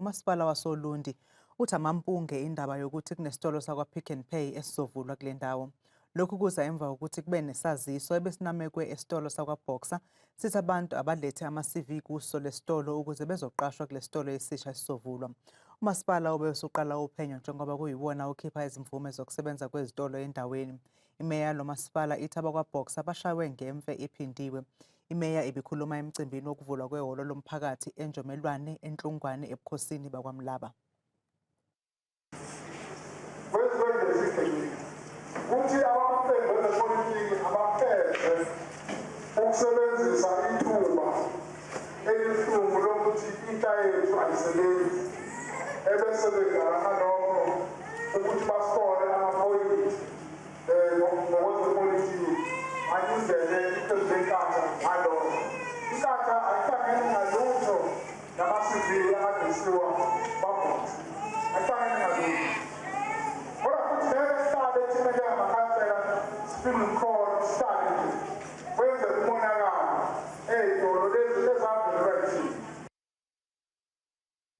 UMasipala waseOlundi uthi amampunge indaba yokuthi kunesitolo sakwa Pick n Pay esizovulwa kulendawo. Lokhu kuza emva kokuthi kube nesaziso ebesinamekwe esitolo sakwa Boxer sithi abantu abalethe ama-CV kuso lesitolo ukuze bezoqashwa kulesitolo esisha esizovulwa. UMasipala ubesuqala uphenyo njengoba kuyiwona ukhipha izimvume zokusebenza kwezitolo endaweni. Imeya loMasipala ithi abakwa-Boxer bashaywe Ngemfe Ephindiwe. Imeya ibikhuluma emcimbini wokuvulwa kwehholo lomphakathi enjomelwane enhlungwane ebukhosini bakwaMlaba. Uthi abamaqembu ezepolitiki abaphethe ukusebenzisa ithuba elihlungu lokuthi intsha yethu ayisebenzi ebese begana lokho ukuthi basipole amaphoyinti ngokwezepolitiki anyuzele iqembu lenkatha ngalokho. Inkatha ayihlangene ngalutho nama-CV akadesiwa babhoxa, ayihlangene ngalutho. Film called Starting. Where's the monagano? Hey, you're the